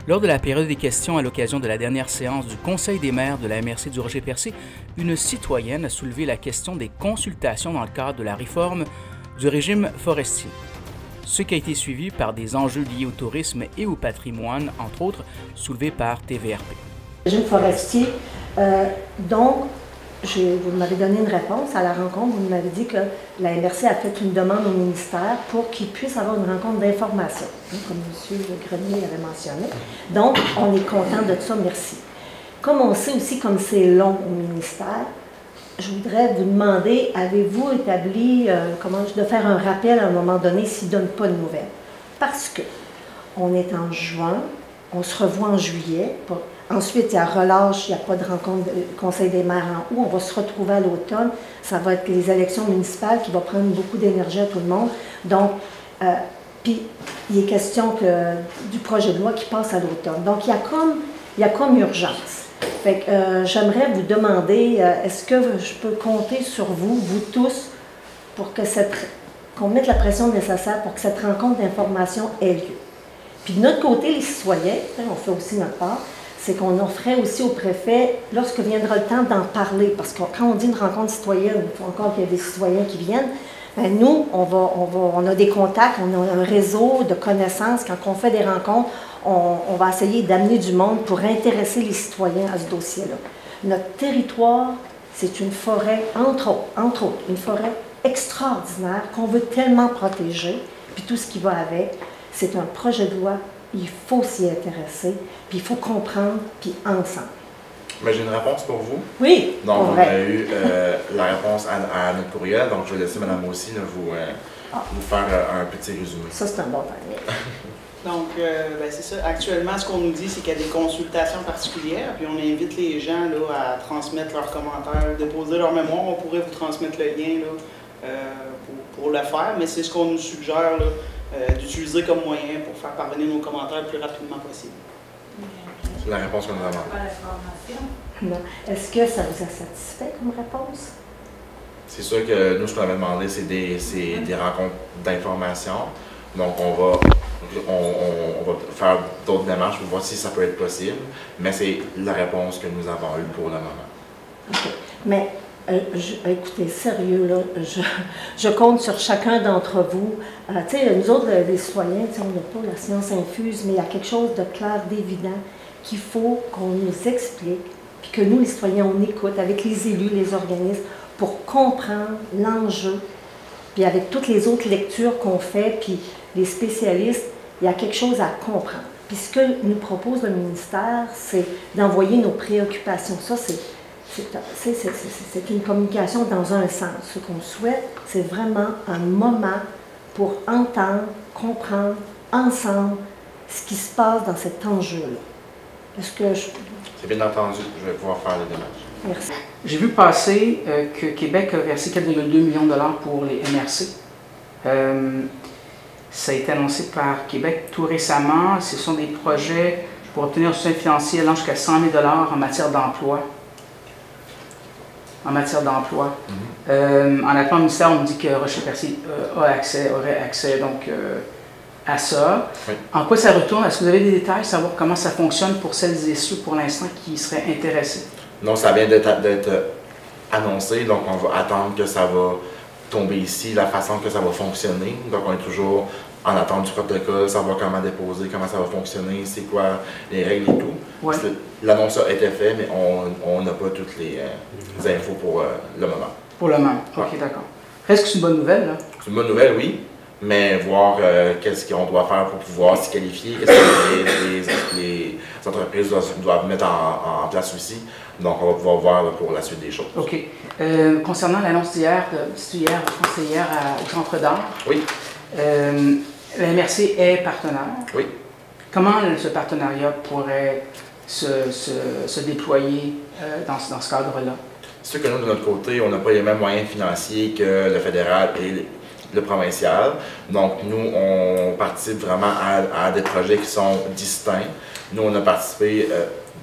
Lors de la période des questions à l'occasion de la dernière séance du Conseil des maires de la MRC du Rocher-Percé, une citoyenne a soulevé la question des consultations dans le cadre de la réforme du régime forestier, ce qui a été suivi par des enjeux liés au tourisme et au patrimoine, entre autres soulevés par TVRP. Le régime forestier, donc, vous m'avez donné une réponse à la rencontre. Vous m'avez dit que la MRC a fait une demande au ministère pour qu'il puisse avoir une rencontre d'information, comme M. Grenier avait mentionné. Donc, on est content de ça, merci. Comme on sait aussi comme c'est long au ministère, je voudrais vous demander, avez-vous établi, de faire un rappel à un moment donné s'il ne donne pas de nouvelles? Parce que on est en juin, on se revoit en juillet. Ensuite, il y a relâche, il n'y a pas de rencontre du Conseil des maires en août. On va se retrouver à l'automne. Ça va être les élections municipales qui vont prendre beaucoup d'énergie à tout le monde. Donc, puis, il est question du projet de loi qui passe à l'automne. Donc, il y a comme urgence. Fait que j'aimerais vous demander, est-ce que je peux compter sur vous, vous tous, pour que qu'on mette la pression nécessaire pour que cette rencontre d'information ait lieu. Puis de notre côté, les citoyens, on fait aussi notre part, c'est qu'on offrait aussi au préfet, lorsque viendra le temps d'en parler, parce que quand on dit une rencontre citoyenne, il faut encore qu'il y ait des citoyens qui viennent, bien nous, on a des contacts, on a un réseau de connaissances. Quand on fait des rencontres, on va essayer d'amener du monde pour intéresser les citoyens à ce dossier-là. Notre territoire, c'est une forêt, entre autres, une forêt extraordinaire qu'on veut tellement protéger, puis tout ce qui va avec. C'est un projet de loi, il faut s'y intéresser, puis il faut comprendre, puis ensemble. Mais j'ai une réponse pour vous. Oui. Donc, on a eu la réponse à notre courriel, donc je vais laisser Mme aussi vous faire un petit résumé. Ça, c'est un bon timing. Donc, c'est ça. Actuellement, ce qu'on nous dit, c'est qu'il y a des consultations particulières, puis on invite les gens là, à transmettre leurs commentaires, déposer leur mémoire. On pourrait vous transmettre le lien là, pour le faire, mais c'est ce qu'on nous suggère d'utiliser comme moyen pour faire parvenir nos commentaires le plus rapidement possible. C'est la réponse qu'on nous demande. Est-ce que ça vous a satisfait comme réponse? C'est sûr que nous, ce qu'on avait demandé, c'est des rencontres d'information. Donc, on va faire d'autres démarches pour voir si ça peut être possible, mais c'est la réponse que nous avons eue pour le moment. OK. Mais, écoutez, sérieux, là, je compte sur chacun d'entre vous. Tu sais, nous autres, les citoyens, on n'a pas la science infuse, mais il y a quelque chose de clair, d'évident, qu'il faut qu'on nous explique, puis que nous, les citoyens, on écoute avec les élus, les organismes, pour comprendre l'enjeu. Puis avec toutes les autres lectures qu'on fait, puis les spécialistes, il y a quelque chose à comprendre. Puis ce que nous propose le ministère, c'est d'envoyer nos préoccupations. Ça, c'est une communication dans un sens. Ce qu'on souhaite, c'est vraiment un moment pour entendre, comprendre ensemble ce qui se passe dans cet enjeu-là. Est-ce que C'est bien entendu, je vais pouvoir faire les démarches. Merci. J'ai vu passer que Québec a versé 4,2 millions de dollars pour les MRC. Ça a été annoncé par Québec tout récemment. Ce sont des projets pour obtenir un soutien financier allant jusqu'à 100 000 $ en matière d'emploi. En appelant le ministère, on me dit que Rocher-Percé aurait accès donc, à ça. Oui. En quoi ça retourne? Est-ce que vous avez des détails, savoir comment ça fonctionne pour celles et ceux pour l'instant qui seraient intéressés? Non, ça vient d'être annoncé, donc on va attendre que ça va tomber ici, la façon que ça va fonctionner. Donc on est toujours en attente du protocole, savoir comment déposer, comment ça va fonctionner, c'est quoi les règles et tout. Ouais. L'annonce a été faite, mais on n'a pas toutes les infos pour le moment. Pour le moment, ok, Ouais. d'accord. Reste que c'est une bonne nouvelle, là. C'est une bonne nouvelle, oui, mais voir qu'est-ce qu'on doit faire pour pouvoir s'y qualifier, qu'est-ce que les entreprises doivent mettre en place aussi. Donc, on va pouvoir voir pour la suite des choses. OK. Concernant l'annonce d'hier, hier au Centre d'art, Oui. la MRC est partenaire. Oui. Comment ce partenariat pourrait se déployer dans ce cadre-là? C'est sûr que nous, de notre côté, on n'a pas les mêmes moyens financiers que le fédéral et le provincial. Donc, nous, on participe vraiment à des projets qui sont distincts. Nous, on a participé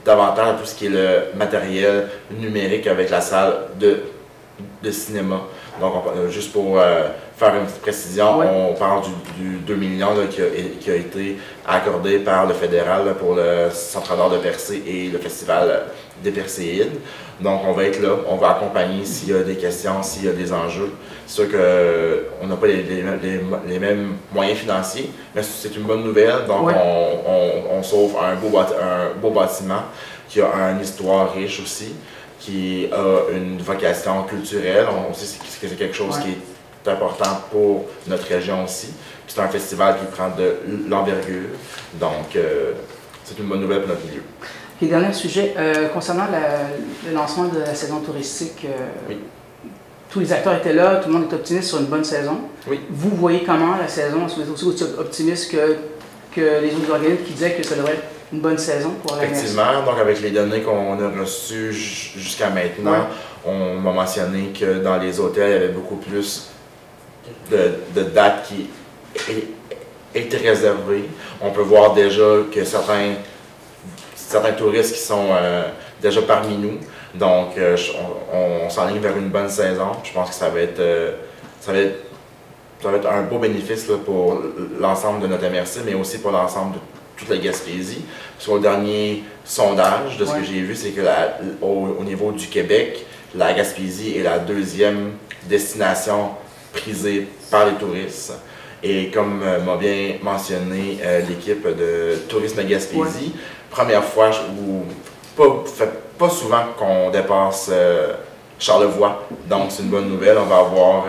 davantage à tout ce qui est le matériel numérique avec la salle de cinéma. Donc, juste pour faire une petite précision, on parle du 2 millions là, qui a été accordé par le fédéral là, pour le Centre d'art de Percé et le Festival des Perséides. Donc, on va être là, on va accompagner s'il y a des questions, s'il y a des enjeux. C'est sûr qu'on n'a pas les mêmes moyens financiers, mais c'est une bonne nouvelle. Donc, on sauve un beau bâtiment qui a une histoire riche aussi, qui a une vocation culturelle. On sait que c'est quelque chose qui est important pour notre région aussi. C'est un festival qui prend de l'envergure. Donc, c'est une bonne nouvelle pour notre milieu. Et dernier sujet, concernant le lancement de la saison touristique, tous les acteurs étaient là, tout le monde est optimiste sur une bonne saison. Oui. Vous voyez comment la saison? Est-ce que vous êtes aussi optimiste que les autres organismes qui disaient que ça devrait être une bonne saison pour la MRC? Effectivement, donc avec les données qu'on a reçues jusqu'à maintenant, on m'a mentionné que dans les hôtels, il y avait beaucoup plus de dates qui étaient réservées. On peut voir déjà que certains touristes qui sont déjà parmi nous. Donc, on s'enligne vers une bonne saison. Je pense que ça va être un beau bénéfice là, pour l'ensemble de notre MRC, mais aussi pour l'ensemble de toute la Gaspésie. Sur le dernier sondage, de ce que j'ai vu, c'est que au niveau du Québec, la Gaspésie est la deuxième destination prisée par les touristes. Et comme m'a bien mentionné l'équipe de Tourisme Gaspésie, première fois, pas souvent qu'on dépasse Charlevoix. Donc, c'est une bonne nouvelle. On va avoir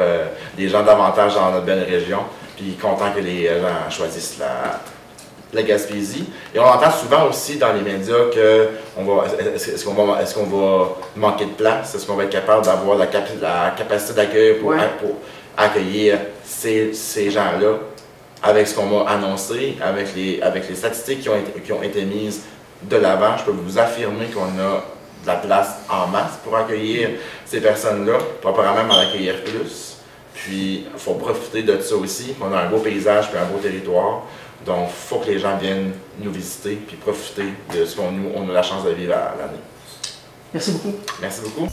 des gens davantage dans notre belle région. Puis, content que les gens choisissent la Gaspésie. Et on entend souvent aussi dans les médias que est-ce qu'on va manquer de place? Est-ce qu'on va être capable d'avoir la capacité d'accueil pour accueillir ces gens-là avec ce qu'on m'a annoncé, avec les statistiques qui ont été mises de l'avant? Je peux vous affirmer qu'on a de la place en masse pour accueillir ces personnes-là, on pourra même en accueillir plus. Puis, il faut profiter de ça aussi. On a un beau paysage puis un beau territoire. Donc, il faut que les gens viennent nous visiter puis profiter de ce qu'on a la chance de vivre à l'année. Merci beaucoup. Merci beaucoup.